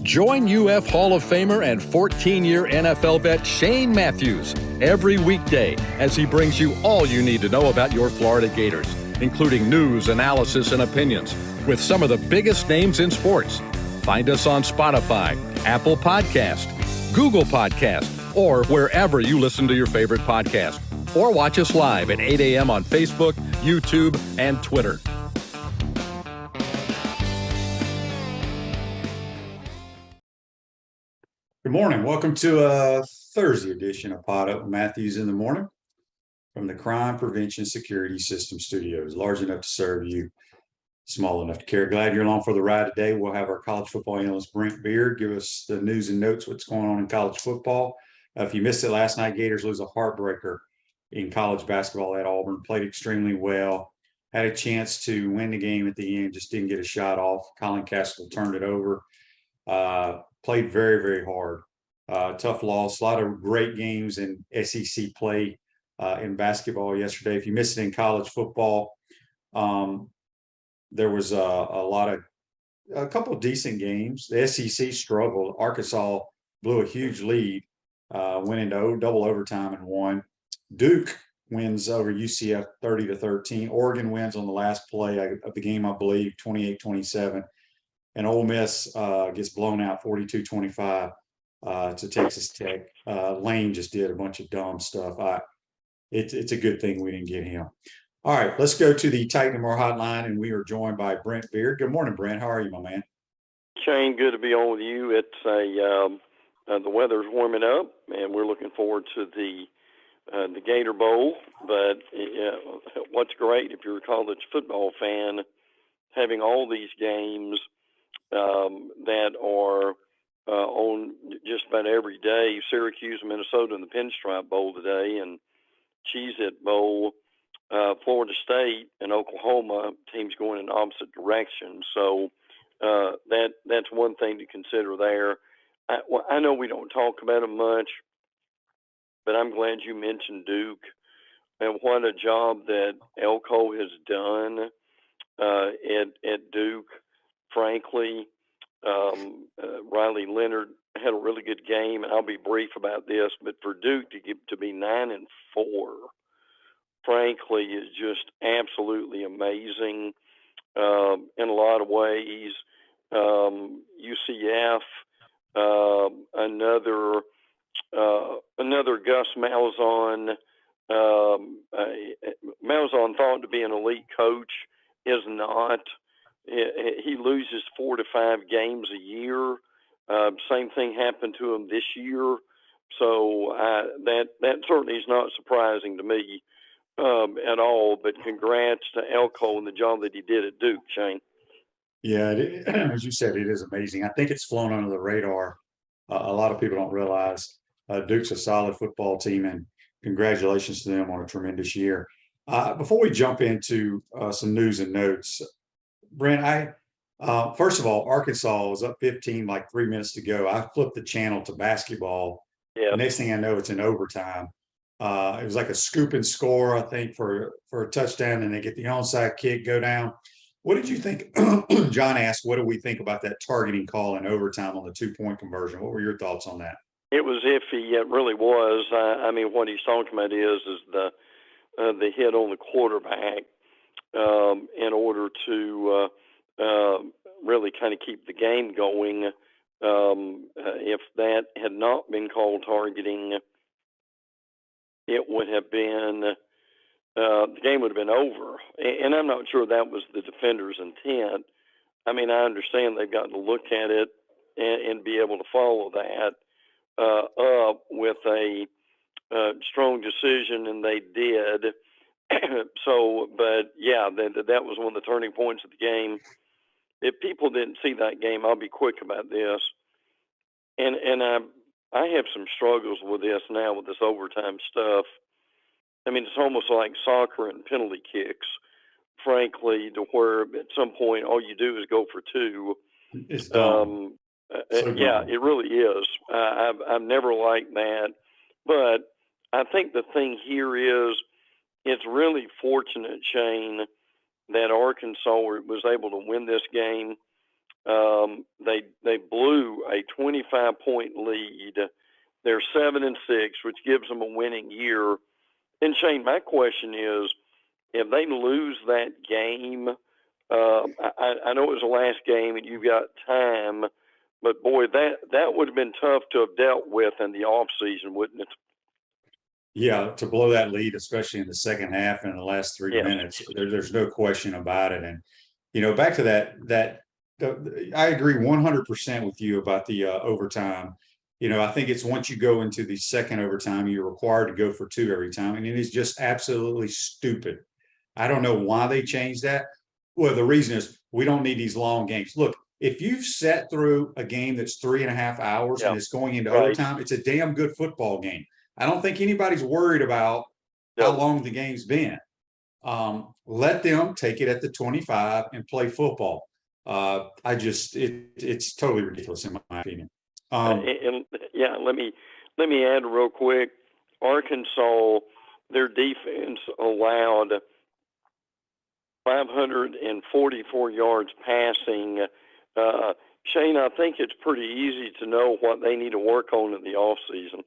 Join UF Hall of Famer and 14-year NFL vet Shane Matthews every weekday as he brings you all you need to know about your Florida Gators, including news, analysis, and opinions with some of the biggest names in sports. Find us on Spotify, Apple Podcast, Google Podcast, or wherever you listen to your favorite podcast. Or watch us live at 8 a.m. on Facebook, YouTube, and Twitter. Good morning. Welcome to a Thursday edition of Pod Up with Matthews in the Morning from the Crime Prevention Security System Studios. Large enough to serve you, small enough to care. Glad you're along for the ride today. We'll have our college football analyst, Brent Beaird, give us the news and notes, what's going on in college football. If you missed it last night, Gators lose a heartbreaker in college basketball at Auburn. Played extremely well. Had a chance to win the game at the end, just didn't get a shot off. Colin Castle turned it over. Played very, very hard. Tough loss. A lot of great games in SEC play in basketball yesterday. If you missed it in college football, there was a couple of decent games. The SEC struggled. Arkansas blew a huge lead, went into double overtime and won. Duke wins over UCF 30-13. Oregon wins on the last play of the game, I believe, 28-27. And Ole Miss gets blown out 42-25 to Texas Tech. Lane just did a bunch of dumb stuff. It's a good thing we didn't get him. All right, let's go to the Titan Moore hotline, and we are joined by Brent Beaird. Good morning, Brent. How are you, my man? Shane, good to be on with you. It's the weather's warming up, and we're looking forward to the Gator Bowl. But what's great, if you're a college football fan, having all these games that are on just about every day. Syracuse, Minnesota, and the Pinstripe Bowl today, and Cheez-It Bowl, Florida State and Oklahoma, teams going in opposite directions. So that's one thing to consider there. I know we don't talk about them much, but I'm glad you mentioned Duke and what a job that Elko has done at Duke. Frankly, Riley Leonard had a really good game, and I'll be brief about this, but for Duke to be 9-4, frankly, is just absolutely amazing in a lot of ways. UCF, another Gus Malzahn. Malzahn thought to be an elite coach, is not. He loses 4 to 5 games a year. Same thing happened to him this year. So that certainly is not surprising to me at all. But congrats to Elko and the job that he did at Duke, Shane. Yeah, as you said, it is amazing. I think it's flown under the radar. A lot of people don't realize Duke's a solid football team, and congratulations to them on a tremendous year. Before we jump into some news and notes, Brent, first of all, Arkansas was up 15, like 3 minutes to go. I flipped the channel to basketball. Yeah. Next thing I know, it's in overtime. It was like a scoop and score, I think, for a touchdown, and they get the onside kick, go down. What did you think? John asked, what do we think about that targeting call in overtime on the 2-point conversion? What were your thoughts on that? It was iffy. It really was. I mean, what he's talking about is the hit on the quarterback in order to really kind of keep the game going. If that had not been called targeting, it would have been the game would have been over. And I'm not sure that was the defender's intent. I mean, I understand they've got to look at it and be able to follow that up with a strong decision, and they did. So, but yeah, that was one of the turning points of the game. If people didn't see that game, I'll be quick about this. And I have some struggles with this now, with this overtime stuff. I mean, it's almost like soccer and penalty kicks, frankly, to where at some point all you do is go for 2. It's dumb. Yeah, it really is. I've never liked that. But I think the thing here is it's really fortunate, Shane, that Arkansas was able to win this game They blew a 25-point lead. They're 7-6, which gives them a winning year. And Shane, my question is, if they lose that game, I know it was the last game and you've got time, but boy, that would have been tough to have dealt with in the off season, wouldn't it? Yeah, to blow that lead, especially in the second half and in the last 3 minutes, there's no question about it. And back to that I agree 100% with you about the overtime. I think it's once you go into the second overtime, you're required to go for 2 every time, and it is just absolutely stupid. I don't know why they changed that. Well, the reason is we don't need these long games. Look, if you've sat through a game that's 3.5 hours and it's going into overtime, it's a damn good football game. I don't think anybody's worried about how long the game's been. Let them take it at the 25 and play football. It's totally ridiculous in my opinion. Let me add real quick. Arkansas, their defense allowed 544 yards passing. Shane, I think it's pretty easy to know what they need to work on in the offseason.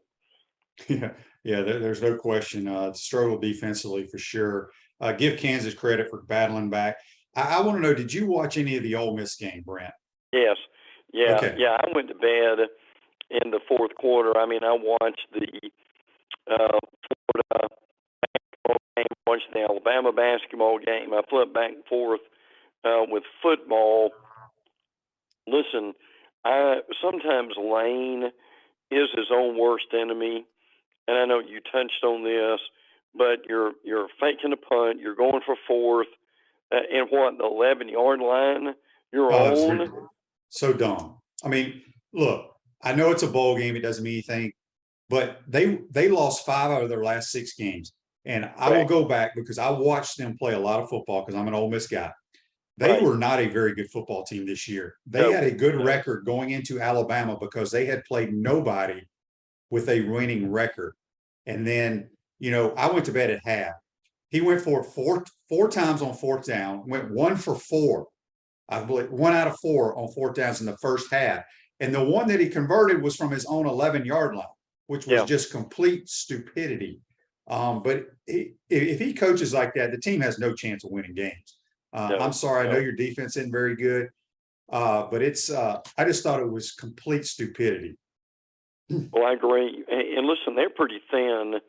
Yeah, there's no question. Struggle defensively for sure. Give Kansas credit for battling back. I want to know, did you watch any of the Ole Miss game, Brent? Yes. Yeah. Okay. Yeah, I went to bed in the fourth quarter. I mean, I watched the Florida basketball game, watched the Alabama basketball game. I flipped back and forth with football. Listen, sometimes Lane is his own worst enemy, and I know you touched on this, but you're faking a punt, you're going for fourth, and the 11-yard line, you're on. So dumb. I mean, look, I know it's a bowl game, it doesn't mean anything, but they lost 5 out of their last 6 games. And I will go back because I watched them play a lot of football because I'm an Ole Miss guy. They were not a very good football team this year. They had a good record going into Alabama because they had played nobody with a winning record. And then, I went to bed at half. He went for four times on fourth down, went 1 for 4. I believe 1 out of 4 on fourth downs in the first half. And the one that he converted was from his own 11-yard line, which was just complete stupidity. But if he coaches like that, the team has no chance of winning games. I'm sorry, I know your defense isn't very good, but I just thought it was complete stupidity. Well, I agree. And listen, they're pretty thin.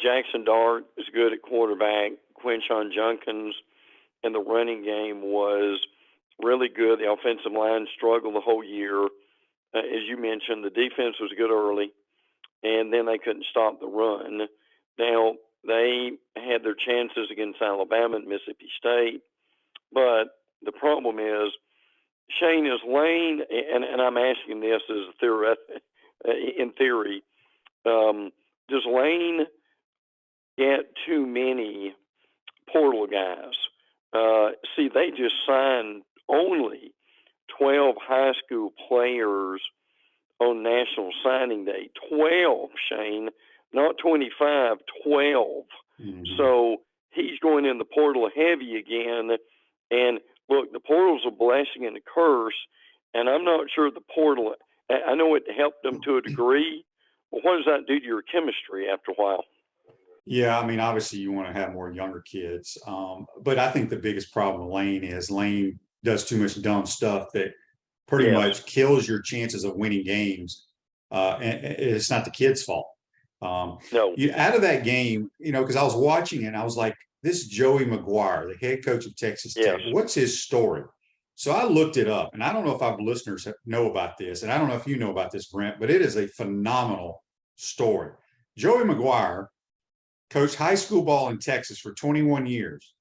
Jackson Dart is good at quarterback. Quinshon Junkins in the running game was really good. The offensive line struggled the whole year. As you mentioned, the defense was good early, and then they couldn't stop the run. Now, they had their chances against Alabama and Mississippi State, but the problem is, Shane, is Lane, and I'm asking this as in theory, does Lane get too many portal guys? See, they just signed only 12 high school players on National Signing Day. 12, Shane, not 25, 12. Mm-hmm. So he's going in the portal heavy again. And look, the portal's a blessing and a curse. And I'm not sure the portal, I know it helped them to a degree, but what does that do to your chemistry after a while? Yeah, I mean, obviously you want to have more younger kids. But I think the biggest problem with Lane does too much dumb stuff that pretty much kills your chances of winning games. And it's not the kid's fault. No. Out of that game, because I was watching it and I was like, this Joey McGuire, the head coach of Texas Tech, what's his story? So I looked it up, and I don't know if our listeners know about this, and I don't know if you know about this, Brent, but it is a phenomenal story. Joey McGuire coached high school ball in Texas for 21 years.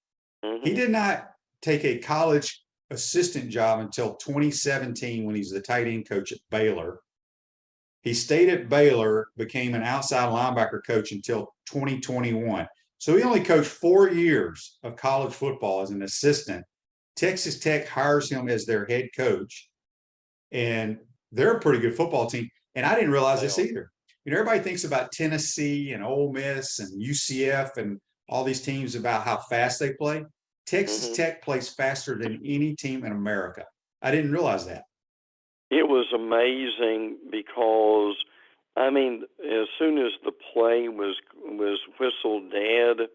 Mm-hmm. He did not take a college assistant job until 2017 when he's the tight end coach at Baylor. He stayed at Baylor, became an outside linebacker coach until 2021. So he only coached 4 years of college football as an assistant. Texas Tech hires him as their head coach, and they're a pretty good football team. And I didn't realize this either. Everybody thinks about Tennessee and Ole Miss and UCF and all these teams about how fast they play. Texas Tech plays faster than any team in America. I didn't realize that. It was amazing because, I mean, as soon as the play was whistled dead,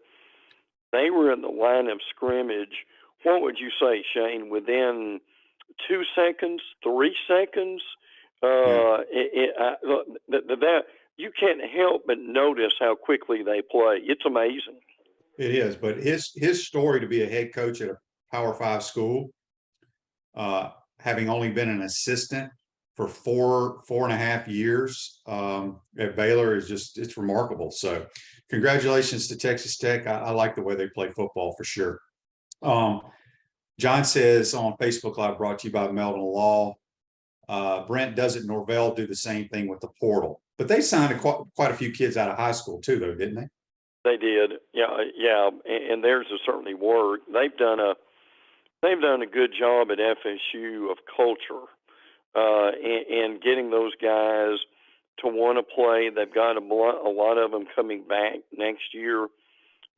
they were in the line of scrimmage. What would you say, Shane? Within 2 seconds, 3 seconds, Yeah, that you can't help but notice how quickly they play. It's amazing. it is. But his story to be a head coach at a Power Five school, having only been an assistant for 4.5 years at Baylor is it's remarkable. So congratulations to Texas Tech. I like the way they play football for sure. John says on Facebook Live, brought to you by Melvin Law. Brent, doesn't Norvell do the same thing with the portal? But they signed quite a few kids out of high school too, though, didn't they? They did, yeah, and theirs has certainly worked. They've done a good job at FSU of culture and getting those guys to want to play. They've got a lot of them coming back next year.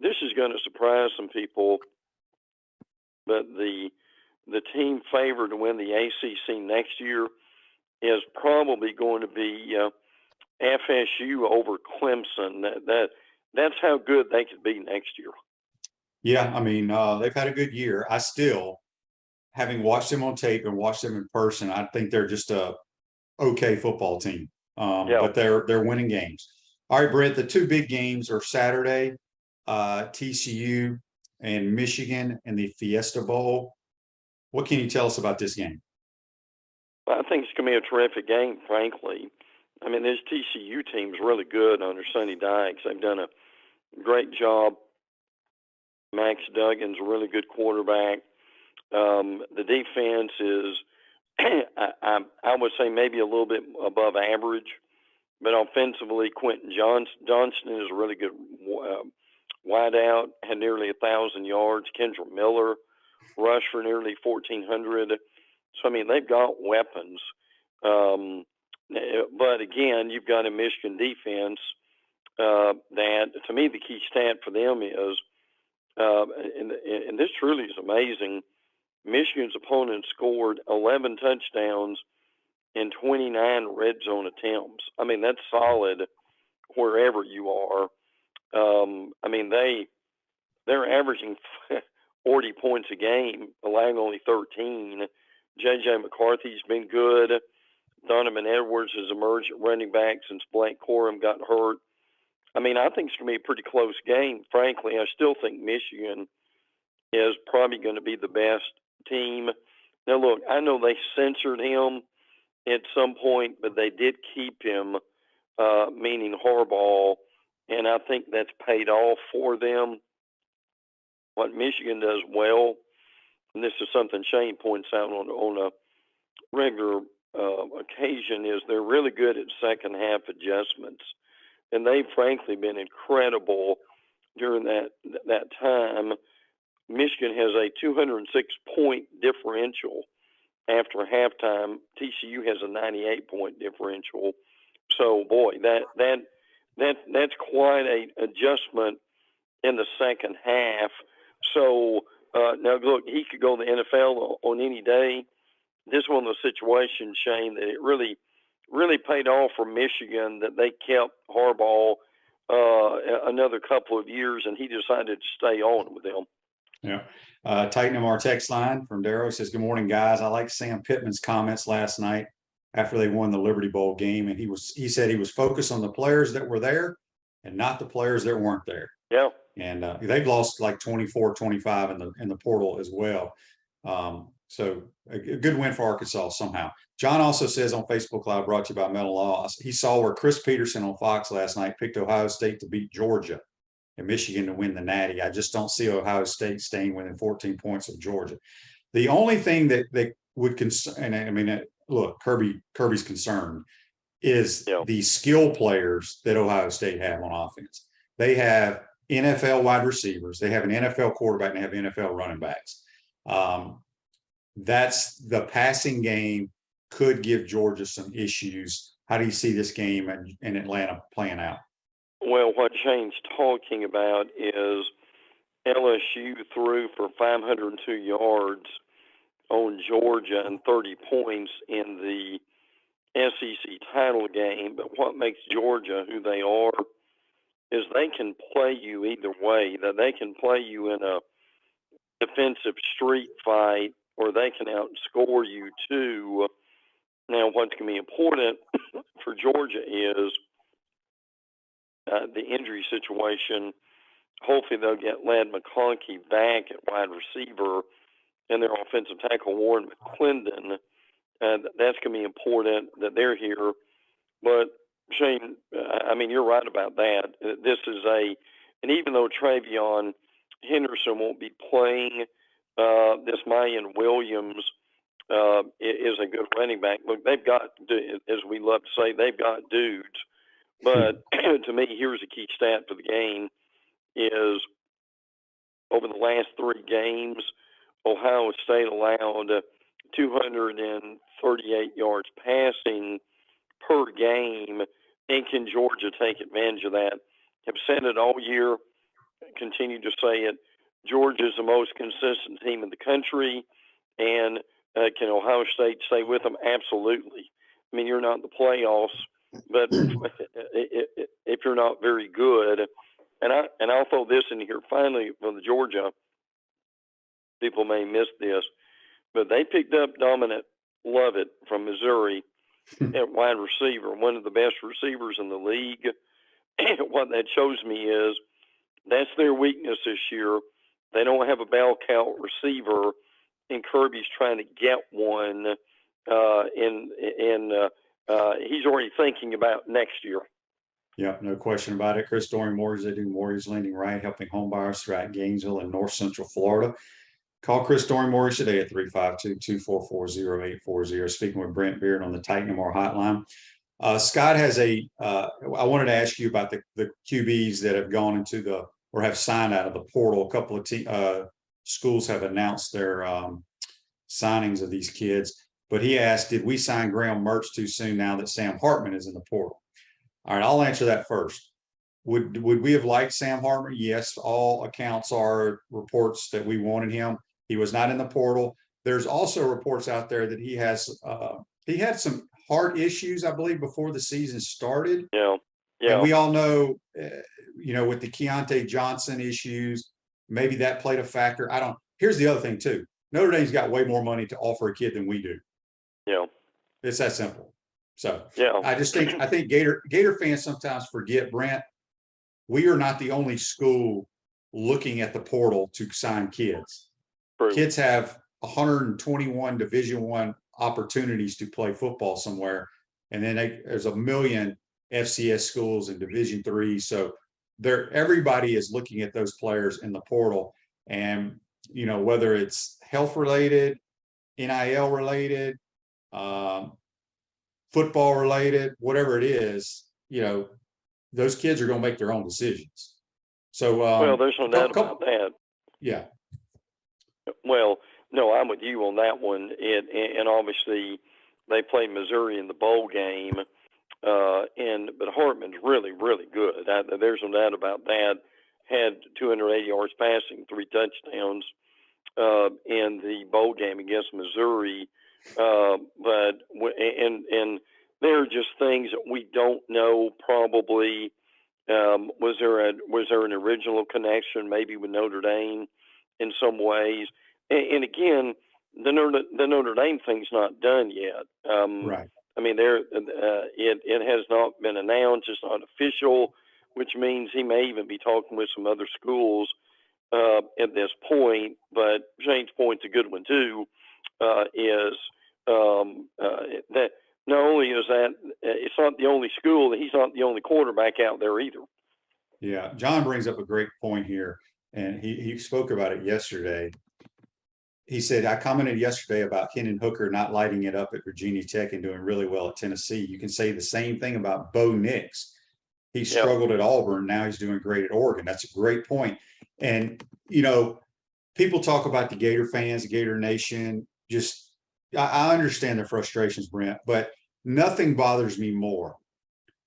This is going to surprise some people, but the team favored to win the ACC next year is probably going to be FSU over Clemson. That's how good they could be next year. Yeah, I mean, they've had a good year. I still, having watched them on tape and watched them in person, I think they're just a okay football team. But they're winning games. All right, Brent, the two big games are Saturday, TCU and Michigan in the Fiesta Bowl. What can you tell us about this game? Well, I think it's going to be a terrific game, frankly. I mean, this TCU team's really good under Sonny Dykes. They've done a great job. Max Duggan's a really good quarterback. The defense is, I would say, maybe a little bit above average. But offensively, Quentin Johnston is a really good wideout, had nearly 1,000 yards. Kendra Miller rushed for nearly 1,400. So, I mean, they've got weapons. But, again, you've got a Michigan defense that, to me, the key stat for them is, and this truly is amazing, Michigan's opponent scored 11 touchdowns in 29 red zone attempts. I mean, that's solid wherever you are. I mean, they're averaging 40 points a game, allowing only 13. J.J. McCarthy's been good. Donovan Edwards has emerged at running back since Blake Corum got hurt. I mean, I think it's going to be a pretty close game. Frankly, I still think Michigan is probably going to be the best team. Now, look, I know they censored him at some point, but they did keep him, meaning Harbaugh, and I think that's paid off for them. What Michigan does well, and this is something Shane points out on a regular occasion, is they're really good at second half adjustments, and they've frankly been incredible during that time. Michigan has a 206-point differential after halftime. TCU has a 98-point differential. So, boy, that's quite a adjustment in the second half. So, now, look, he could go to the NFL on any day. This is one of those situations, Shane, that it really paid off for Michigan that they kept Harbaugh another couple of years, and he decided to stay on with them. Yeah. Tighten our text line from Darrow says, good morning, guys. I like Sam Pittman's comments last night after they won the Liberty Bowl game. And he said he was focused on the players that were there and not the players that weren't there. Yeah. And they've lost like 24, 25 in the portal as well. So a good win for Arkansas somehow. John also says on Facebook Live, brought to you by Metal Law, he saw where Chris Peterson on Fox last night picked Ohio State to beat Georgia and Michigan to win the Natty. I just don't see Ohio State staying within 14 points of Georgia. The only thing that would concern, and I mean, look, Kirby's concerned is the skill players that Ohio State have on offense. They have NFL wide receivers, they have an NFL quarterback, and they have NFL running backs. That's the passing game could give Georgia some issues. How do you see this game in Atlanta playing out? Well, what Shane's talking about is LSU threw for 502 yards on Georgia and 30 points in the SEC title game. But what makes Georgia who they are is they can play you either way. That they can play you in a defensive street fight, or they can outscore you too. Now, what's going to be important for Georgia is the injury situation. Hopefully, they'll get Ladd McConkey back at wide receiver, and their offensive tackle Warren McClendon. That's going to be important that they're here. But Shane, I mean, you're right about that. This is and even though Travion Henderson won't be playing, this Mayan Williams is a good running back. Look, they've got, as we love to say, they've got dudes. But to me, here's a key stat for the game is over the last 3 games, Ohio State allowed 238 yards passing per game. And can Georgia take advantage of that? Have said it all year, continue to say it. Georgia is the most consistent team in the country, and can Ohio State stay with them? Absolutely. I mean, you're not in the playoffs, but if you're not very good, and I'll throw this in here finally for the Georgia. People may miss this, but they picked up Dominic Lovett from Missouri at wide receiver, one of the best receivers in the league. What that shows me is that's their weakness this year. They don't have a bell cow receiver, and Kirby's trying to get one, and he's already thinking about next year. Yeah, no question about it. Chris Doring Mortgage, they do mortgage lending right, helping home buyers throughout Gainesville and North Central Florida. Call Chris Doring Mortgage today at 352-244-0840. Speaking with Brent Beaird on the Titan More hotline. Scott has I wanted to ask you about the QBs that have gone into or have signed out of the portal. A couple of schools have announced their signings of these kids. But he asked, did we sign Graham Mertz too soon now that Sam Hartman is in the portal? All right, I'll answer that first. Would we have liked Sam Hartman? Yes, all accounts are reports that we wanted him. He was not in the portal. There's also reports out there that he had some heart issues, I believe, before the season started. Yeah. And we all know, with the Keontae Johnson issues, maybe that played a factor. Here's the other thing too. Notre Dame's got way more money to offer a kid than we do. Yeah. It's that simple. So yeah. I think Gator fans sometimes forget, Brent, we are not the only school looking at the portal to sign kids. True. Kids have 121 Division I opportunities to play football somewhere, and then there's a million FCS schools in Division III. So everybody is looking at those players in the portal, and whether it's health related, NIL related, football related, whatever it is, those kids are going to make their own decisions. So, well, there's no doubt about that. Yeah. Well, no, I'm with you on that one. And obviously, they played Missouri in the bowl game, but Hartman's really, really good. There's no doubt about that. Had 280 yards passing, 3 touchdowns in the bowl game against Missouri. But there are just things that we don't know. Probably was there an original connection maybe with Notre Dame in some ways? And again, the Notre Dame thing's not done yet. Right. I mean, it has not been announced. It's not official, which means he may even be talking with some other schools at this point. But Shane's point's a good one too. Is that not only is that it's not the only school, he's not the only quarterback out there either. Yeah, John brings up a great point here, and he spoke about it yesterday. He said, I commented yesterday about Hendon Hooker not lighting it up at Virginia Tech and doing really well at Tennessee. You can say the same thing about Bo Nix. He struggled at Auburn. Now he's doing great at Oregon. That's a great point. And, people talk about the Gator fans, the Gator Nation. I understand their frustrations, Brent, but nothing bothers me more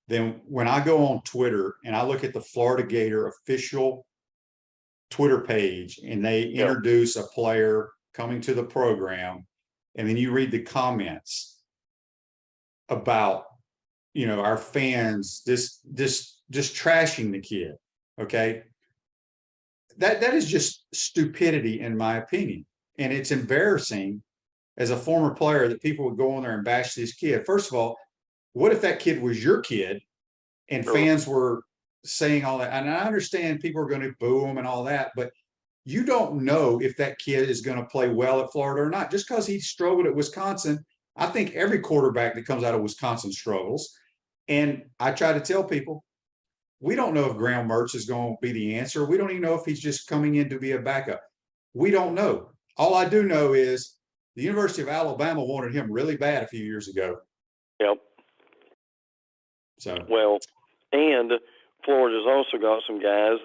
than when I go on Twitter and I look at the Florida Gator official Twitter page and they introduce a player coming to the program and then you read the comments about, our fans just trashing the kid. Okay. That is just stupidity, in my opinion. And it's embarrassing as a former player that people would go on there and bash this kid. First of all, what if that kid was your kid and fans were saying all that? And I understand people are going to boo him and all that, but you don't know if that kid is going to play well at Florida or not. Just because he struggled at Wisconsin, I think every quarterback that comes out of Wisconsin struggles. And I try to tell people, we don't know if Graham Mertz is going to be the answer. We don't even know if he's just coming in to be a backup. We don't know. All I do know is the University of Alabama wanted him really bad a few years ago. Yep. So well, and Florida's also got some guys.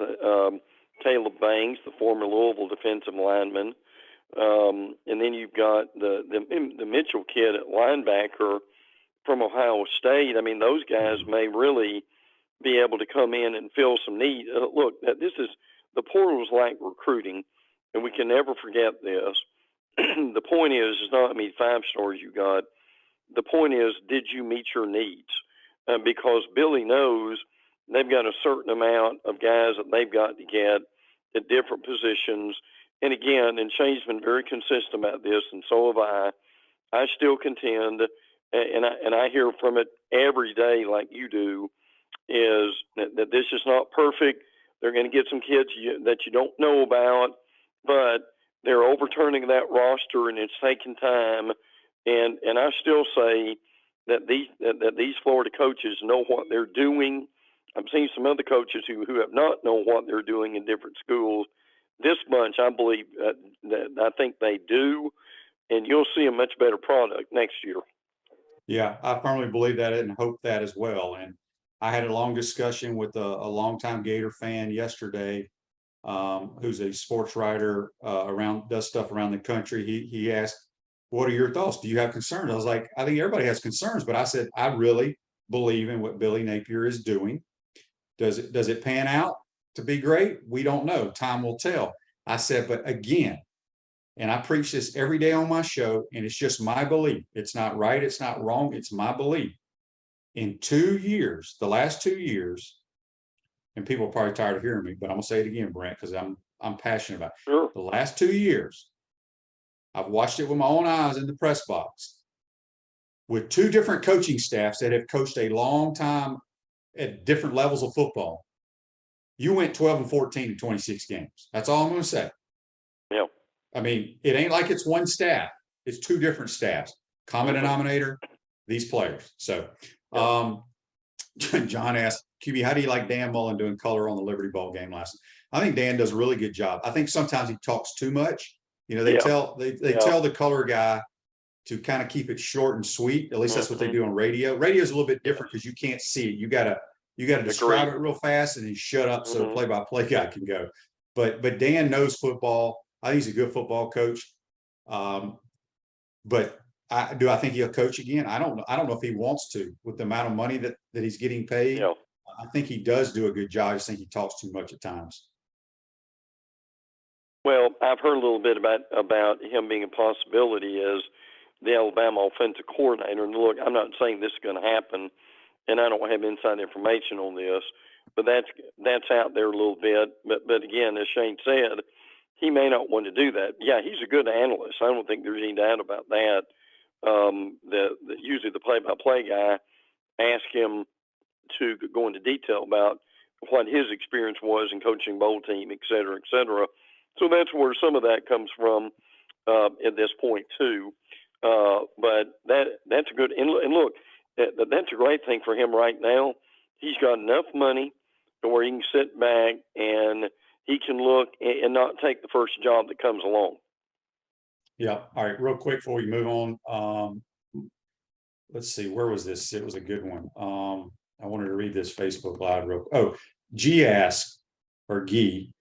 Caleb Banks, the former Louisville defensive lineman, and then you've got the Mitchell kid at linebacker from Ohio State. I mean, those guys may really be able to come in and fill some need. Look, the portal is like recruiting, and we can never forget this. The point is not how many 5-stars you got. The point is, did you meet your needs? Because Billy knows they've got a certain amount of guys that they've got to get at different positions. And again, and Shane's been very consistent about this, and so have I. I still contend, and I hear from it every day like you do, is that this is not perfect. They're going to get some kids that you don't know about, but they're overturning that roster, and it's taking time. And I still say that these Florida coaches know what they're doing. I've seen some other coaches who have not known what they're doing in different schools. This bunch, I believe, that I think they do, and you'll see a much better product next year. Yeah, I firmly believe that and hope that as well. And I had a long discussion with a longtime Gator fan yesterday, who's a sports writer, does stuff around the country. He asked, "What are your thoughts? Do you have concerns?" I was like, "I think everybody has concerns," but I said, "I really believe in what Billy Napier is doing. Does it pan out to be great? We don't know. Time will tell." I said, but again, and I preach this every day on my show, and it's just my belief. It's not right. It's not wrong. It's my belief. In 2 years, the last 2 years, and people are probably tired of hearing me, but I'm gonna say it again, Brent, because I'm passionate about it. Sure. The last 2 years, I've watched it with my own eyes in the press box with 2 different coaching staffs that have coached a long time at different levels of football. You went 12-14 in 26 games. That's all I'm going to say. Yeah. I mean, it ain't like it's one staff. It's 2 different staffs. Common denominator, these players. So, John asked, QB, how do you like Dan Mullen doing color on the Liberty Bowl game last night? I think Dan does a really good job. I think sometimes he talks too much. They tell the color guy to kind of keep it short and sweet. At least that's what they do on radio. Radio is a little bit different because you can't see it. You gotta describe it real fast and then shut up so the play-by-play guy can go. But Dan knows football. I think he's a good football coach. But do I think he'll coach again? I don't know. I don't know if he wants to with the amount of money that he's getting paid. Yeah. I think he does do a good job. I just think he talks too much at times. Well, I've heard a little bit about him being a possibility as the Alabama offensive coordinator. And look, I'm not saying this is going to happen, and I don't have inside information on this, but that's out there a little bit. But again, as Shane said, he may not want to do that. Yeah, he's a good analyst. I don't think there's any doubt about that. Usually the play-by-play guy ask him to go into detail about what his experience was in coaching bowl team, et cetera, et cetera. So that's where some of that comes from at this point too. But that's a good, and look, that's a great thing for him right now. He's got enough money to where he can sit back and he can look and not take the first job that comes along. Yeah. All right. Real quick before we move on. Let's see. Where was this? It was a good one. I wanted to read this Facebook Live real quick. Oh, G asked, or Gee,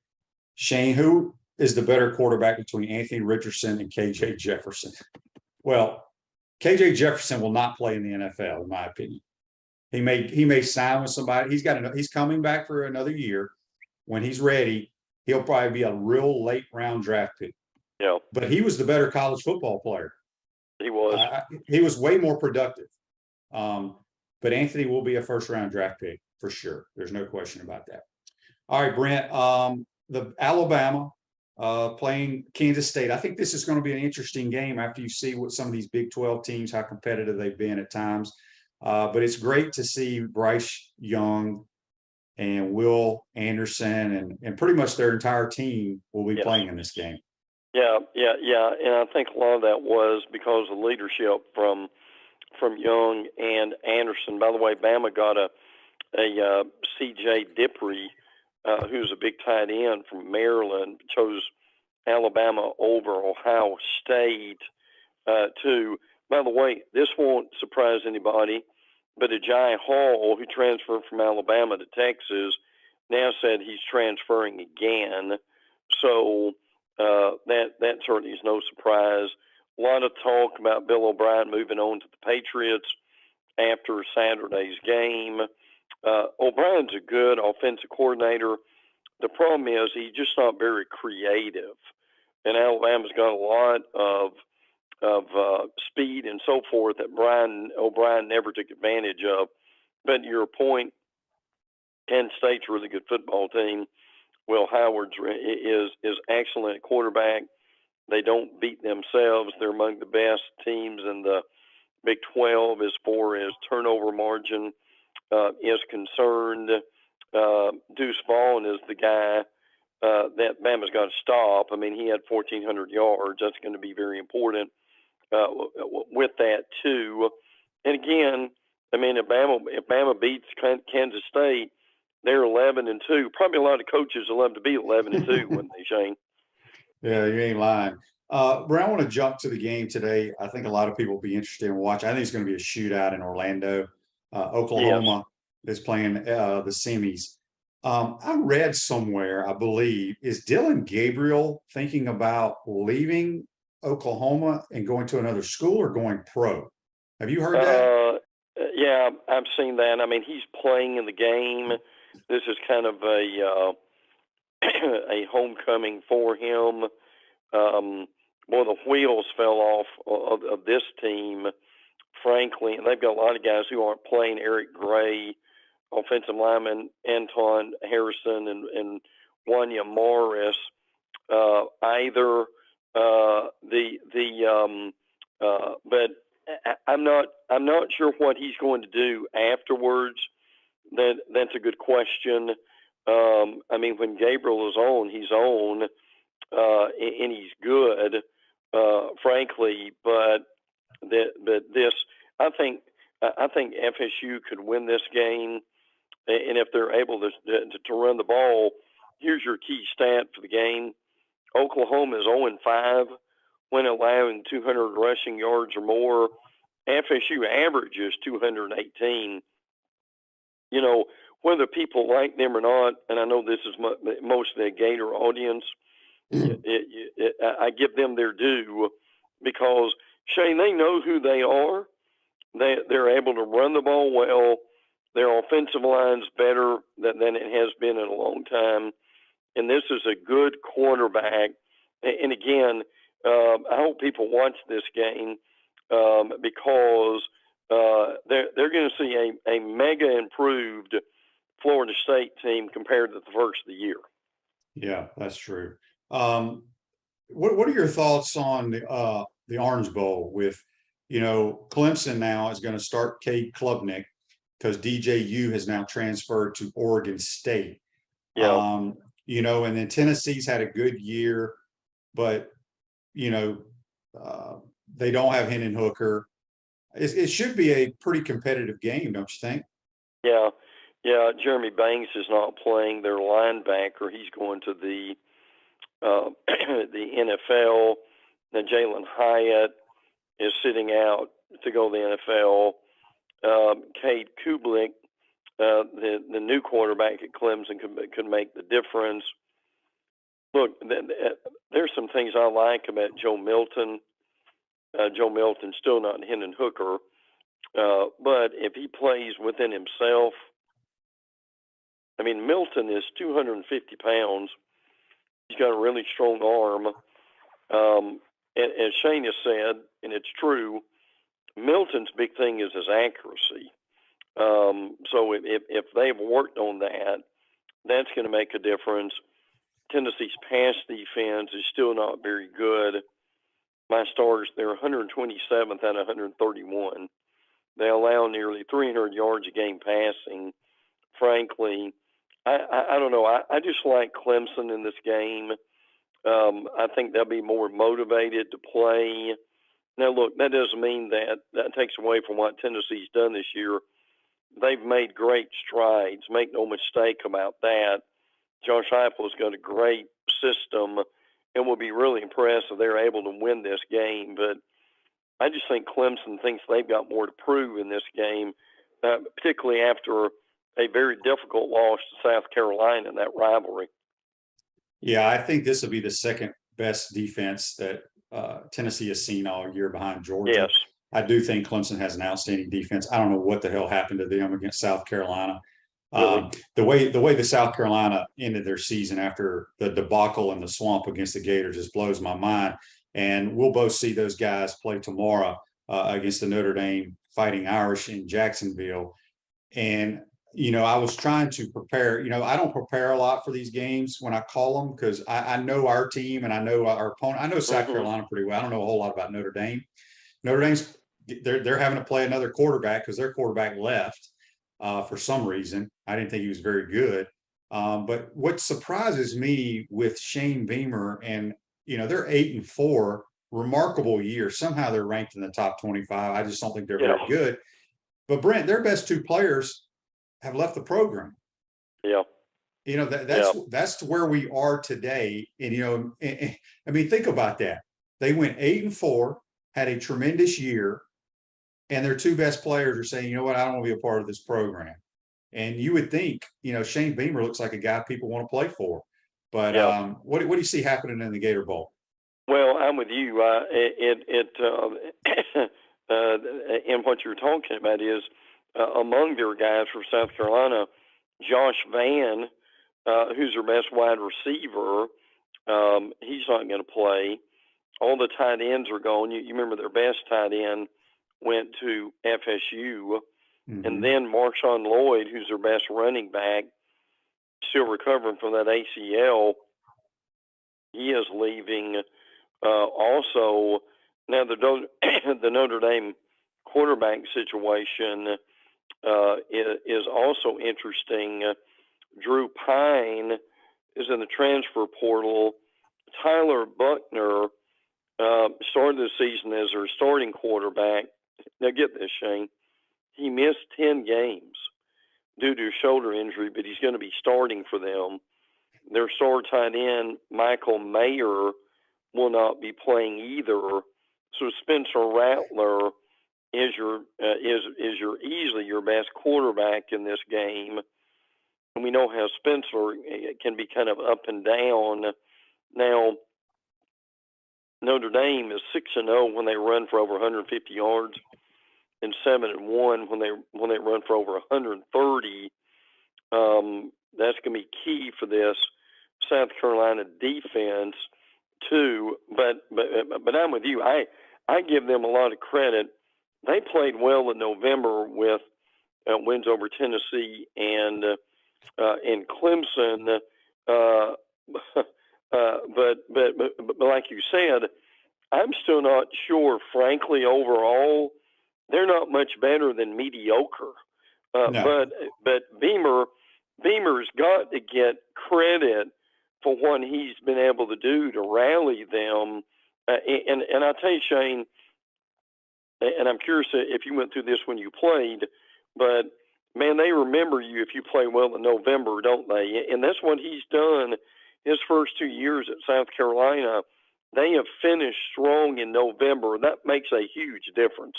Shane, who is the better quarterback between Anthony Richardson and KJ Jefferson? Well, KJ Jefferson will not play in the NFL, in my opinion. He may sign with somebody. He's coming back for another year. When he's ready, he'll probably be a real late round draft pick. Yeah. But he was the better college football player. He was. He was way more productive. But Anthony will be a first-round draft pick for sure. There's no question about that. All right, Brent. The Alabama playing Kansas State. I think this is going to be an interesting game after you see what some of these Big 12 teams, how competitive they've been at times. But it's great to see Bryce Young and Will Anderson and pretty much their entire team will be playing in this game. Yeah. And I think a lot of that was because of leadership from Young and Anderson. By the way, Bama got a C.J. Dippre, who's a big tight end from Maryland, chose Alabama over Ohio State too. By the way, this won't surprise anybody, but Agiye Hall, who transferred from Alabama to Texas, now said he's transferring again. So that certainly is no surprise. A lot of talk about Bill O'Brien moving on to the Patriots after Saturday's game. O'Brien's a good offensive coordinator. The problem is he's just not very creative, and Alabama's got a lot of speed and so forth that O'Brien never took advantage of. But your point, Penn State's a really good football team. Will Howard's is excellent at quarterback. They don't beat themselves. They're among the best teams in the Big 12 as far as turnover margin is concerned. Deuce Vaughn is the guy that Bama's got to stop. I mean, he had 1,400 yards. That's going to be very important with that, too. And again, I mean, if Bama beats Kansas State, they're 11-2. Probably a lot of coaches will love to be 11-2, wouldn't they, Shane? Yeah, you ain't lying. Brent, I want to jump to the game today. I think a lot of people will be interested in watching. I think it's going to be a shootout in Orlando. Oklahoma is playing the semis. I read somewhere, I believe, is Dylan Gabriel thinking about leaving Oklahoma and going to another school or going pro? Have you heard that? Yeah, I've seen that. I mean, he's playing in the game. This is kind of a homecoming for him. Well, the wheels fell off of this team, frankly, and they've got a lot of guys who aren't playing. Eric Gray, offensive lineman, Anton Harrison, and Wanya Morris. Either but I'm not sure what he's going to do afterwards. That's a good question. I mean, when Gabriel is on, he's on, and he's good, frankly. But this, I think FSU could win this game, and if they're able to run the ball, here's your key stat for the game: Oklahoma is 0-5 when allowing 200 rushing yards or more. FSU averages 218. You know, whether people like them or not, and I know this is most of the Gator audience, I give them their due because, Shane, they know who they are. They're able to run the ball well. Their offensive line's better than it has been in a long time. And this is a good quarterback. And again, I hope people watch this game because they're going to see a mega improved Florida State team compared to the first of the year. Yeah, that's true. What are your thoughts on the Orange Bowl with, Clemson now is going to start Cade Klubnik because DJU has now transferred to Oregon State. Yeah. And then Tennessee's had a good year, but, they don't have Hendon Hooker. It should be a pretty competitive game, don't you think? Yeah. Jeremy Banks is not playing their linebacker. He's going to the NFL. Now Jalen Hyatt is sitting out to go to the NFL. Cade Kublik, the new quarterback at Clemson, could make the difference. Look, there's some things I like about Joe Milton. Joe Milton's still not Hendon Hooker, but if he plays within himself, I mean, Milton is 250 pounds. He's got a really strong arm. as Shane has said, and it's true, Milton's big thing is his accuracy. So if they've worked on that, that's going to make a difference. Tennessee's pass defense is still not very good. My Stars, they're 127th out of 131. They allow nearly 300 yards a game passing. Frankly, I don't know. I just like Clemson in this game. I think they'll be more motivated to play. Now, look, that doesn't mean that takes away from what Tennessee's done this year. They've made great strides. Make no mistake about that. Josh Heupel's got a great system, and we'll be really impressed if they're able to win this game. But I just think Clemson thinks they've got more to prove in this game, particularly after a very difficult loss to South Carolina in that rivalry. Yeah, I think this will be the second best defense that Tennessee has seen all year behind Georgia. Yes. I do think Clemson has an outstanding defense. I don't know what the hell happened to them against South Carolina. Really? The way the South Carolina ended their season after the debacle in the swamp against the Gators just blows my mind. And we'll both see those guys play tomorrow against the Notre Dame Fighting Irish in Jacksonville. And I was trying to prepare. I don't prepare a lot for these games when I call them because I know our team and I know our opponent. I know South Carolina pretty well. I don't know a whole lot about Notre Dame. Notre Dame's they're having to play another quarterback because their quarterback left for some reason. I didn't think he was very good. But what surprises me with Shane Beamer and they're 8-4, remarkable year. Somehow they're ranked in the top 25. I just don't think they're very good. But Brent, their best two players have left the program. Yeah. That's where we are today. And I mean, think about that. They went 8-4, had a tremendous year, and their two best players are saying, you know what, I don't want to be a part of this program. And you would think, Shane Beamer looks like a guy people want to play for. But what do you see happening in the Gator Bowl? Well, I'm with you. And what you're talking about is among their guys from South Carolina, Josh Vann, who's their best wide receiver, he's not going to play. All the tight ends are gone. You remember their best tight end went to FSU. Mm-hmm. And then Marshawn Lloyd, who's their best running back, still recovering from that ACL, he is leaving. Also, now the Notre Dame quarterback situation is also interesting. Drew Pine is in the transfer portal. Tyler Buckner started the season as their starting quarterback. Now get this, Shane. He missed 10 games due to a shoulder injury, but he's going to be starting for them. Their star tight end, Michael Mayer, will not be playing either. So Spencer Rattler is easily your best quarterback in this game. And we know how Spencer can be kind of up and down. Now, Notre Dame is 6-0 when they run for over 150 yards, and 7-1 when they run for over 130. That's going to be key for this South Carolina defense too. But I'm with you. I give them a lot of credit. They played well in November with wins over Tennessee and Clemson. But like you said, I'm still not sure. Frankly, overall, they're not much better than mediocre. No. But Beamer's got to get credit for what he's been able to do to rally them. And I'll tell you, Shane, and I'm curious if you went through this when you played, but man, they remember you if you play well in November, don't they? And that's what he's done his first 2 years at South Carolina. They have finished strong in November. That makes a huge difference.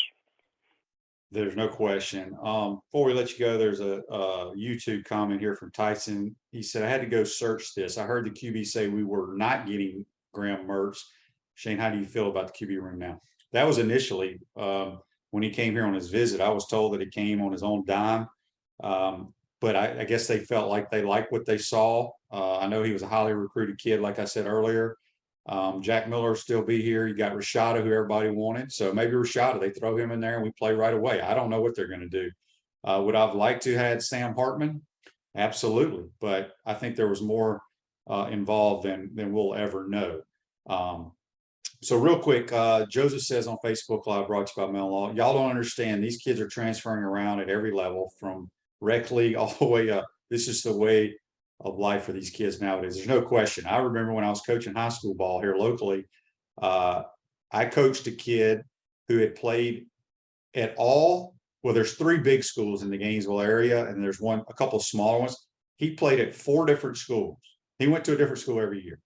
There's no question. Before we let you go, there's a YouTube comment here from Tyson. He said, I had to go search this. I heard the QB say we were not getting Graham Mertz. Shane, how do you feel about the QB room now? That was initially when he came here on his visit. I was told that he came on his own dime. But I guess they felt like they liked what they saw. I know he was a highly recruited kid, like I said earlier. Jack Miller will still be here. You got Rashada, who everybody wanted. So maybe Rashada, they throw him in there and we play right away. I don't know what they're going to do. Would I've liked to have had Sam Hartman? Absolutely. But I think there was more involved than we'll ever know. So real quick, Joseph says on Facebook Live, brought to you by Mellon Law, y'all don't understand. These kids are transferring around at every level from rec league all the way up. This is the way of life for these kids nowadays. There's no question. I remember when I was coaching high school ball here locally, I coached a kid who had played at all. Well, there's 3 big schools in the Gainesville area, and there's a couple of smaller ones. He played at 4 different schools. He went to a different school every year.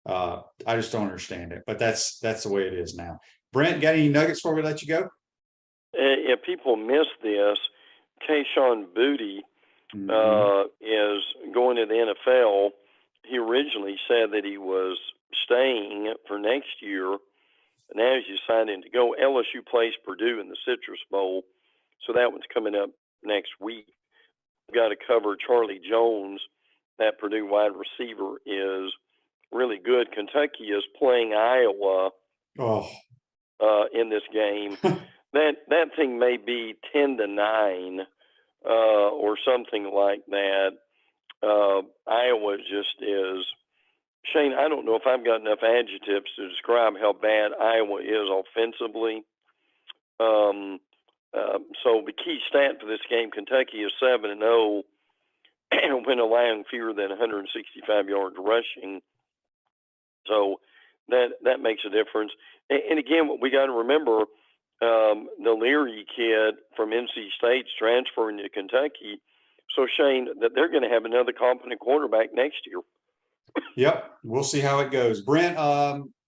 I just don't understand it, but that's the way it is now. Brent, got any nuggets before we let you go? If people miss this, Kayshawn Booty is going to the NFL. He originally said that he was staying for next year. Now he's deciding to go. LSU plays Purdue in the Citrus Bowl, so that one's coming up next week. We've got to cover Charlie Jones. That Purdue wide receiver is really good. Kentucky is playing Iowa in this game. That thing may be 10-9 or something like that. Iowa just is. Shane, I don't know if I've got enough adjectives to describe how bad Iowa is offensively. So the key stat for this game, Kentucky is 7-0 when allowing fewer than 165 yards rushing. So that makes a difference. And again, what we got to remember, the Leary kid from NC State's transferring to Kentucky. So, Shane, that they're going to have another competent quarterback next year. Yep, we'll see how it goes. Brent,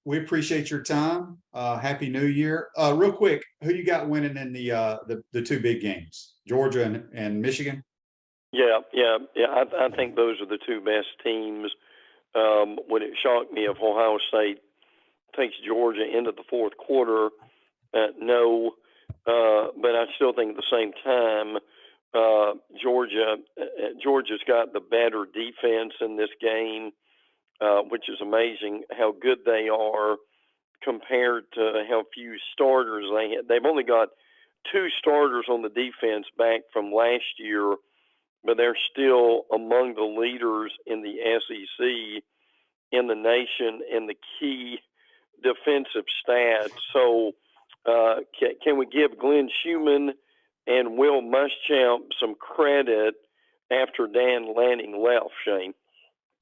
we appreciate your time. Happy New Year. Real quick, who you got winning in the 2 big games, Georgia and Michigan? Yeah. I think those are the 2 best teams. Would it shock me if Ohio State takes Georgia into the 4th quarter? No, but I still think at the same time, Georgia's got the better defense in this game, which is amazing how good they are compared to how few starters they had. They've only got 2 starters on the defense back from last year, but they're still among the leaders in the SEC in the nation in the key defensive stats. So can we give Glenn Schumann and Will Muschamp some credit after Dan Lanning left, Shane?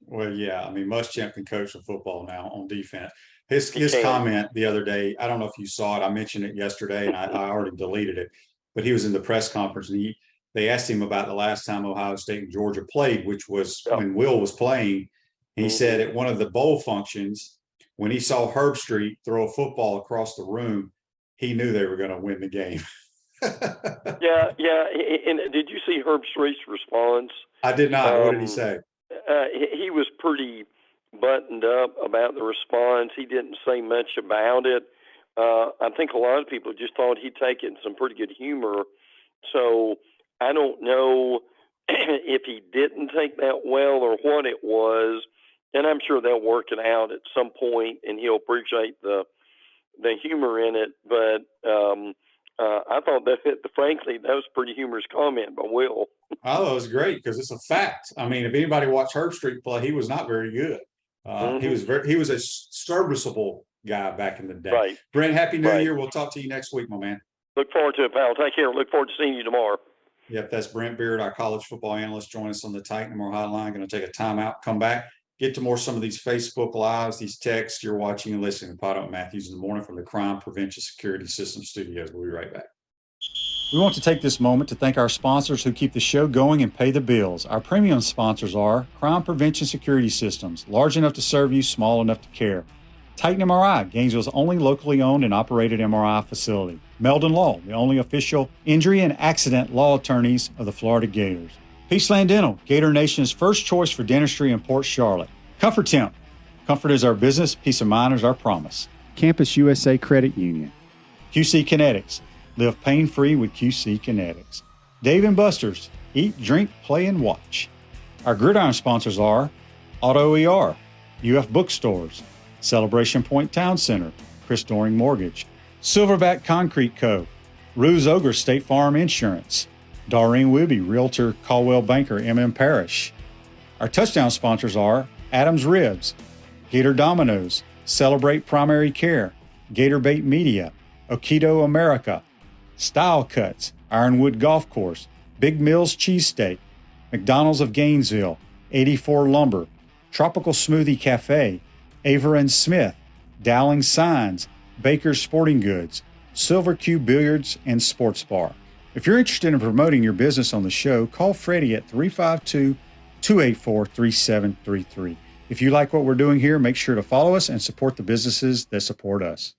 Well, yeah. I mean, Muschamp can coach some football now on defense. His comment the other day, I don't know if you saw it. I mentioned it yesterday, and I already deleted it. But he was in the press conference, and they asked him about the last time Ohio State and Georgia played, which was when Will was playing. He said at one of the bowl functions, when he saw Herb Street throw a football across the room, he knew they were going to win the game. Yeah. And did you see Herb Street's response? I did not. What did he say? He was pretty buttoned up about the response. He didn't say much about it. I think a lot of people just thought he'd take it in some pretty good humor. So I don't know if he didn't take that well or what it was. And I'm sure they'll work it out at some point, and he'll appreciate the humor in it. But I thought that, frankly, that was a pretty humorous comment by Will. Oh, it was great because it's a fact. I mean, if anybody watched Herb Street play, he was not very good. He was a serviceable guy back in the day. Right. Brent, Happy New Year. We'll talk to you next week, my man. Look forward to it, pal. Take care. Look forward to seeing you tomorrow. Yep, that's Brent Beaird, our college football analyst. Join us on the Titan More Hotline. Going to take a timeout, come back, get to some of these Facebook Lives, these texts you're watching and listening to Pod Up Matthews in the morning from the Crime Prevention Security System Studios. We'll be right back. We want to take this moment to thank our sponsors who keep the show going and pay the bills. Our premium sponsors are Crime Prevention Security Systems, large enough to serve you, small enough to care. Titan MRI, Gainesville's only locally owned and operated MRI facility. Meldon Law, the only official injury and accident law attorneys of the Florida Gators. Peaceland Dental, Gator Nation's first choice for dentistry in Port Charlotte. Comfort Temp, comfort is our business, peace of mind is our promise. Campus USA Credit Union. QC Kinetics, live pain-free with QC Kinetics. Dave & Buster's, eat, drink, play, and watch. Our gridiron sponsors are Auto ER, UF Bookstores, Celebration Point Town Center, Chris Doring Mortgage, Silverback Concrete Co., Ruse Ogre State Farm Insurance, Doreen Wibby, Realtor Caldwell Banker, MM Parish. Our touchdown sponsors are Adams Ribs, Gator Dominoes, Celebrate Primary Care, Gator Bait Media, Okito America, Style Cuts, Ironwood Golf Course, Big Mills Cheesesteak, McDonald's of Gainesville, 84 Lumber, Tropical Smoothie Cafe, Aver and Smith, Dowling Signs, Baker's Sporting Goods, Silver Q Billiards and Sports Bar. If you're interested in promoting your business on the show, call Freddie at 352-284-3733. If you like what we're doing here, make sure to follow us and support the businesses that support us.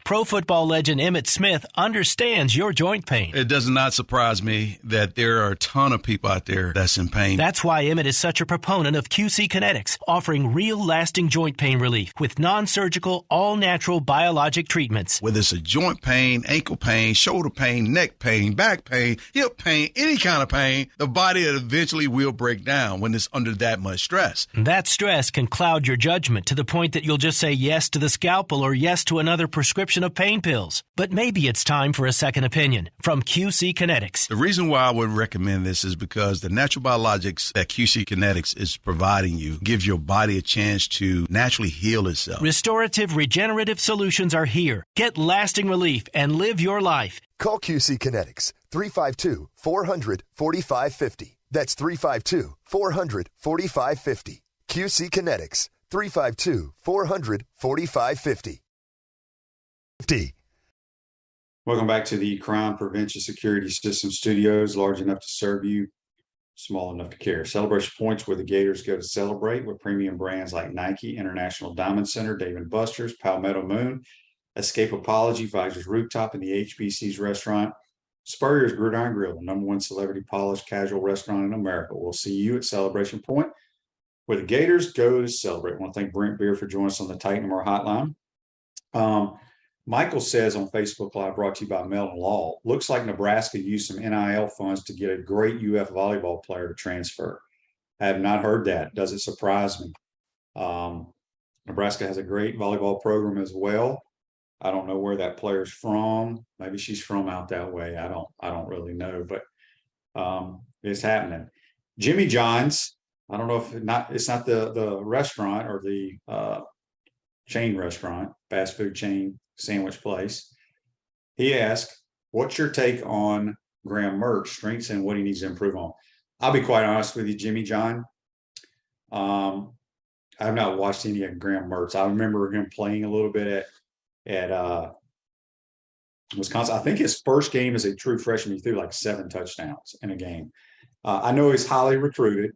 Pro football legend Emmitt Smith understands your joint pain. It does not surprise me that there are a ton of people out there that's in pain. That's why Emmitt is such a proponent of QC Kinetics, offering real lasting joint pain relief with non-surgical, all-natural biologic treatments. Whether it's a joint pain, ankle pain, shoulder pain, neck pain, back pain, hip pain, any kind of pain, the body eventually will break down when it's under that much stress. That stress can cloud your judgment to the point that you'll just say yes to the scalpel or yes to another prescription of pain pills. But maybe it's time for a second opinion from QC Kinetics. The reason why I would recommend this is because the natural biologics that QC Kinetics is providing you gives your body a chance to naturally heal itself. Restorative, regenerative solutions are here. Get lasting relief and live your life. Call QC Kinetics 352-400-4550. That's 352-400-4550. QC Kinetics 352-400-4550. Welcome back to the Crime Prevention Security System Studios, large enough to serve you, small enough to care. Celebration Point's where the Gators go to celebrate with premium brands like Nike, International Diamond Center, Dave & Buster's, Palmetto Moon, Escape Apology, Visor's Rooftop, and the HBC's restaurant. Spurrier's Gridiron Grill, the #1 celebrity polished casual restaurant in America. We'll see you at Celebration Point where the Gators go to celebrate. I want to thank Brent Beaird for joining us on the Titan More Hotline. Michael says on Facebook Live, brought to you by Melton Law, looks like Nebraska used some NIL funds to get a great UF volleyball player to transfer. I have not heard that. Doesn't surprise me. Nebraska has a great volleyball program as well. I don't know where that player's from. Maybe she's from out that way. I don't really know, but it's happening. Jimmy John's. I don't know if it's not the restaurant or the chain restaurant, fast food chain, sandwich place. He asked, what's your take on Graham Mertz, strengths and what he needs to improve on? I'll be quite honest with you, Jimmy John. I've not watched any of Graham Mertz. I remember him playing a little bit at Wisconsin. I think his first game as a true freshman, he threw like 7 touchdowns in a game. I know he's highly recruited.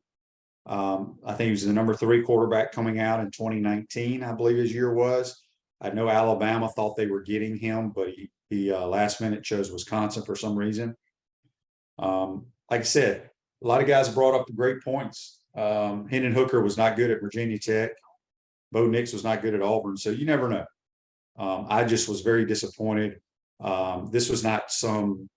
I think he was the number 3 quarterback coming out in 2019, I believe his year was. I know Alabama thought they were getting him, but he last minute chose Wisconsin for some reason. Like I said, a lot of guys brought up the great points. Hendon Hooker was not good at Virginia Tech. Bo Nix was not good at Auburn. So you never know. I just was very disappointed. This was not some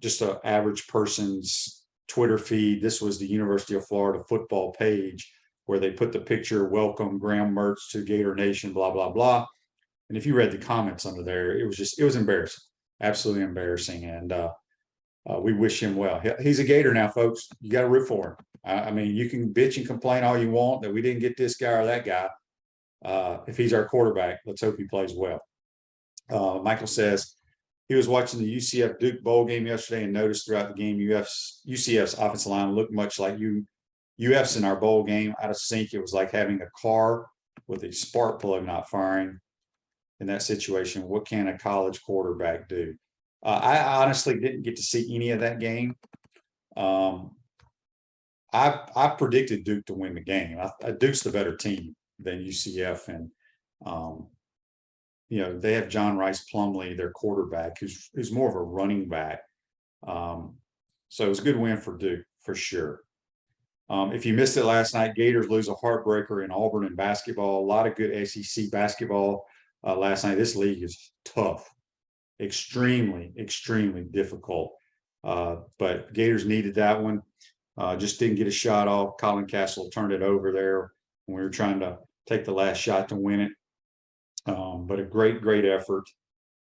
just an average person's Twitter feed. This was the University of Florida football page where they put the picture, welcome Graham Mertz to Gator Nation, blah, blah, blah. And if you read the comments under there, it was embarrassing, absolutely embarrassing. And we wish him well. He's a Gator now, folks. You got to root for him. I mean, you can bitch and complain all you want that we didn't get this guy or that guy. If he's our quarterback, let's hope he plays well. Michael says he was watching the UCF Duke bowl game yesterday and noticed throughout the game UCF's offensive line looked much like UF's in our bowl game, out of sync. It was like having a car with a spark plug not firing. In that situation, what can a college quarterback do? I honestly didn't get to see any of that game. I predicted Duke to win the game. Duke's the better team than UCF, and they have John Rice Plumlee, their quarterback, who's more of a running back. So it was a good win for Duke for sure. If you missed it last night, Gators lose a heartbreaker in Auburn in basketball. A lot of good SEC basketball last night. This league is tough, extremely, extremely difficult. But Gators needed that one. Just didn't get a shot off. Colin Castle turned it over there when we were trying to take the last shot to win it. But a great effort,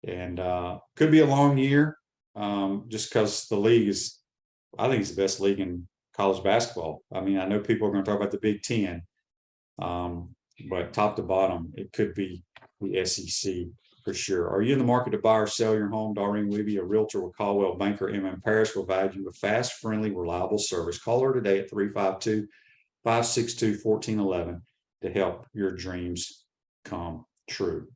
and could be a long year, just because the league is, I think it's the best league in college basketball. I mean, I know people are going to talk about the Big Ten, but top to bottom, it could be the SEC for sure. Are you in the market to buy or sell your home? Doreen Weeby, a realtor with Caldwell Banker M. Parrish, will provide you with fast, friendly, reliable service. Call her today at 352-562-1411 to help your dreams come true.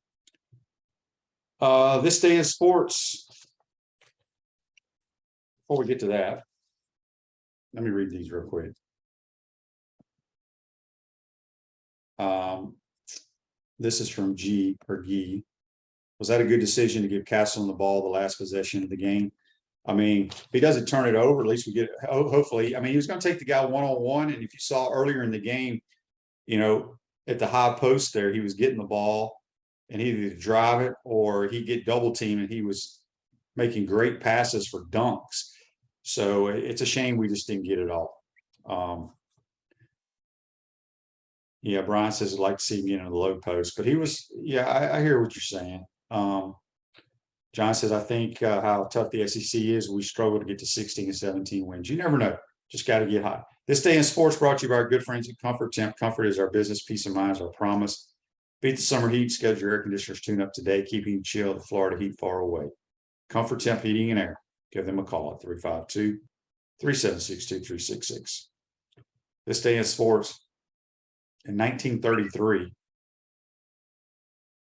This day in sports. Before we get to that, let me read these real quick. This is from G. Pergi. Was that a good decision to give Castle the ball the last possession of the game? I mean, if he doesn't turn it over, at least we get, hopefully. I mean, he was going to take the guy one-on-one, and if you saw earlier in the game, you know, at the high post there, he was getting the ball, and he'd either drive it or he'd get double teamed, and he was making great passes for dunks. So it's a shame we just didn't get it all. Yeah, Brian says I'd like to see him get in the low post, but he was, yeah, I hear what you're saying. John says, I think how tough the SEC is, we struggle to get to 16 and 17 wins. You never know. Just got to get hot. This day in sports brought to you by our good friends at Comfort Temp. Comfort is our business. Peace of mind is our promise. Beat the summer heat. Schedule your air conditioners tune up today, keeping you chill, the Florida heat far away. Comfort Temp Heating and Air. Give them a call at 352-376-2366. This day in sports. In 1933,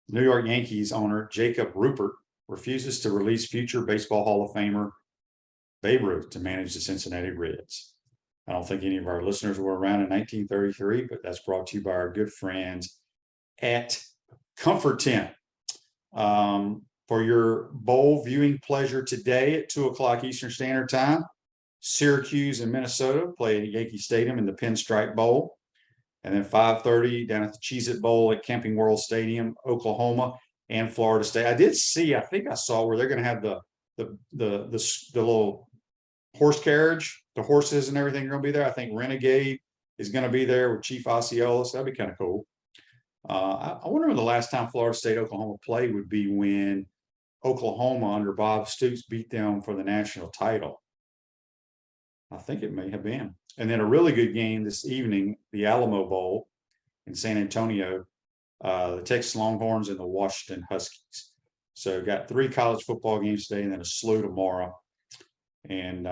New York Yankees owner Jacob Ruppert refuses to release future Baseball Hall of Famer Babe Ruth to manage the Cincinnati Reds. I don't think any of our listeners were around in 1933, but that's brought to you by our good friends at Comfort Tent. For your bowl viewing pleasure today at 2 o'clock Eastern Standard Time, Syracuse and Minnesota play at Yankee Stadium in the Pinstripe Bowl. And then 5:30 down at the Cheez-It Bowl at Camping World Stadium, Oklahoma and Florida State. I did see, I think I saw where they're going to have the little horse carriage, the horses and everything are going to be there. I think Renegade is going to be there with Chief Osceola. So that'd be kind of cool. I wonder when the last time Florida State Oklahoma played would be when Oklahoma under Bob Stoops beat them for the national title. I think it may have been. And then a really good game this evening, the Alamo Bowl in San Antonio, the Texas Longhorns and the Washington Huskies. So got 3 college football games today and then a slew tomorrow. And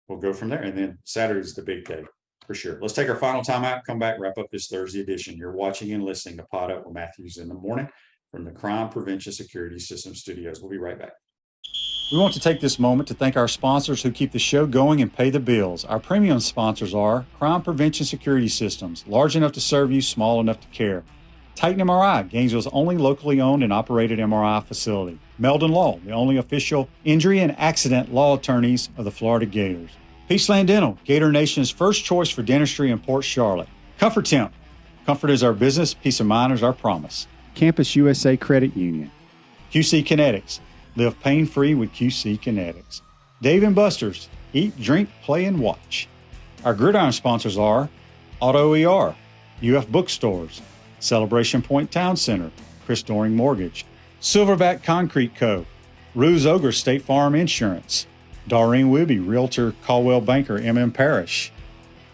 we'll go from there. And then Saturday's the big day for sure. Let's take our final time out, come back, wrap up this Thursday edition. You're watching and listening to Pod Up with Matthews in the morning from the Crime Prevention Security System Studios. We'll be right back. We want to take this moment to thank our sponsors who keep the show going and pay the bills. Our premium sponsors are Crime Prevention Security Systems, large enough to serve you, small enough to care. Titan MRI, Gainesville's only locally owned and operated MRI facility. Meldon Law, the only official injury and accident law attorneys of the Florida Gators. Peaceland Dental, Gator Nation's first choice for dentistry in Port Charlotte. Comfort Temp, comfort is our business, peace of mind is our promise. Campus USA Credit Union. QC Kinetics, live pain-free with QC Kinetics. Dave & Buster's, eat, drink, play, and watch. Our gridiron sponsors are Auto ER, UF Bookstores, Celebration Point Town Center, Chris Doring Mortgage, Silverback Concrete Co., Ruse Ogre State Farm Insurance, Doreen Wibby, Realtor Caldwell Banker M. Parrish.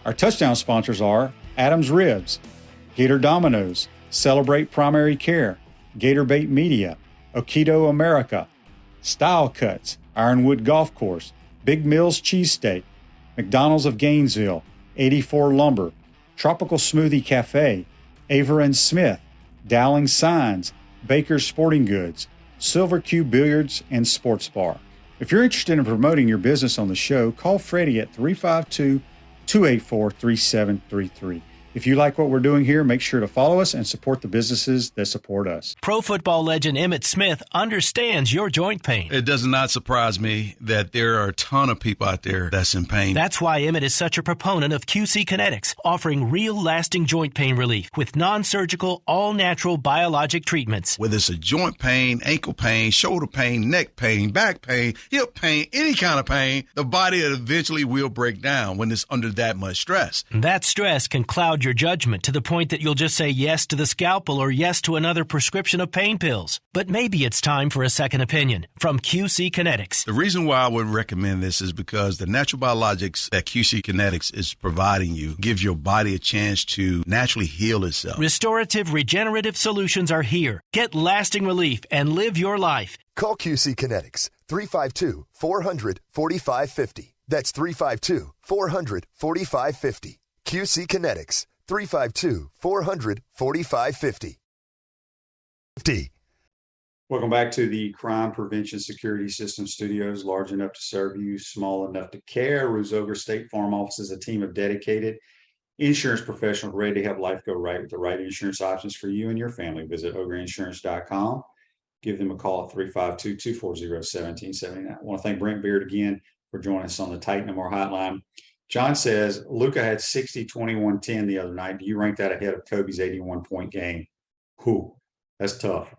Our touchdown sponsors are Adams Ribs, Gator Dominoes, Celebrate Primary Care, Gator Bait Media, Okido America, Style Cuts, Ironwood Golf Course, Big Mills Cheesesteak, McDonald's of Gainesville, 84 Lumber, Tropical Smoothie Cafe, Aver and Smith, Dowling Signs, Baker's Sporting Goods, Silver Cube Billiards and Sports Bar. If you're interested in promoting your business on the show, call Freddie at 352-284-3733. If you like what we're doing here, make sure to follow us and support the businesses that support us. Pro football legend Emmitt Smith understands your joint pain. It does not surprise me that there are a ton of people out there that's in pain. That's why Emmitt is such a proponent of QC Kinetics, offering real lasting joint pain relief with non-surgical, all-natural biologic treatments. Whether it's a joint pain, ankle pain, shoulder pain, neck pain, back pain, hip pain, any kind of pain, the body eventually will break down when it's under that much stress. That stress can cloud your your judgment to the point that you'll just say yes to the scalpel or yes to another prescription of pain pills. But maybe it's time for a second opinion from QC Kinetics. The reason why I would recommend this is because the natural biologics that QC Kinetics is providing you gives your body a chance to naturally heal itself. Restorative, regenerative solutions are here. Get lasting relief and live your life. Call QC Kinetics 352-400-4550. That's 352-400-4550. QC Kinetics 352-400-4550. Welcome back to the Crime Prevention Security System Studios, large enough to serve you, small enough to care. Ruzoga State Farm Office is a team of dedicated insurance professionals ready to help life go right with the right insurance options for you and your family. Visit ogreinsurance.com. Give them a call at 352-240-1779. I want to thank Brent Beaird again for joining us on the Titan More Hotline. John says, Luka had 60-21-10 the other night. Do you rank that ahead of Kobe's 81-point game? Whew, that's tough.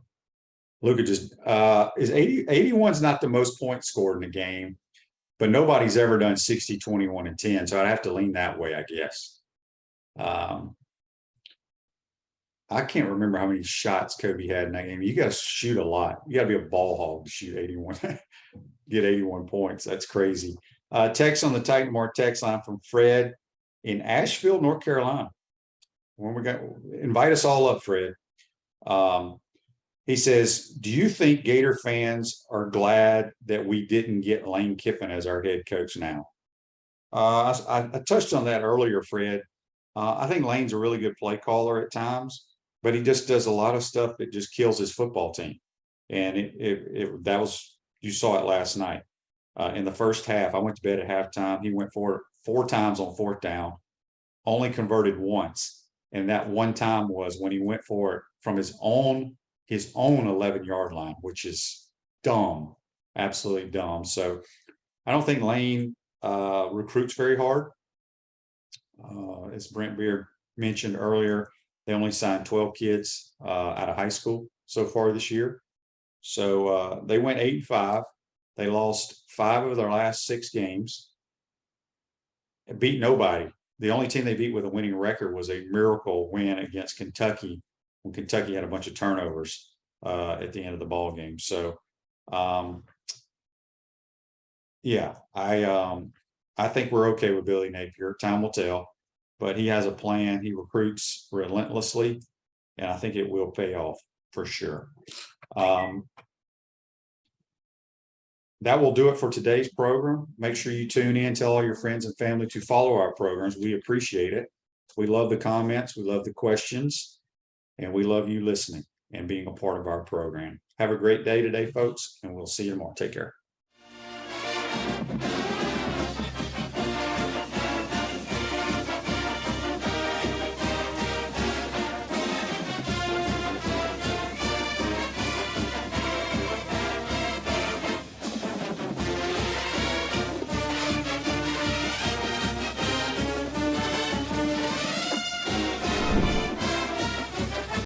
Luka just is 81's not the most points scored in a game, but nobody's ever done 60-21-10. So I'd have to lean that way, I guess. I can't remember how many shots Kobe had in that game. You got to shoot a lot. You got to be a ball hog to shoot 81, get 81 points. That's crazy. Text on the Titan More text line from Fred in Asheville, North Carolina. When we got invite us all up, Fred. He says, do you think Gator fans are glad that we didn't get Lane Kiffin as our head coach now? I touched on that earlier, Fred. I think Lane's a really good play caller at times, but he just does a lot of stuff that just kills his football team. And that was, you saw it last night. In the first half, I went to bed at halftime. He went for it 4 times on 4th down, only converted once. And that one time was when he went for it from his own 11-yard line, which is dumb, absolutely dumb. So I don't think Lane recruits very hard. As Brent Beaird mentioned earlier, they only signed 12 kids out of high school so far this year. So they went 8-5. They lost 5 of their last 6 games. Beat nobody. The only team they beat with a winning record was a miracle win against Kentucky when Kentucky had a bunch of turnovers at the end of the ball game. So, yeah, I think we're okay with Billy Napier. Time will tell, but he has a plan. He recruits relentlessly, and I think it will pay off for sure. That will do it for today's program. Make sure you tune in, tell all your friends and family to follow our programs. We appreciate it. We love the comments. We love the questions, and we love you listening and being a part of our program. Have a great day today, folks, and we'll see you tomorrow. Take care.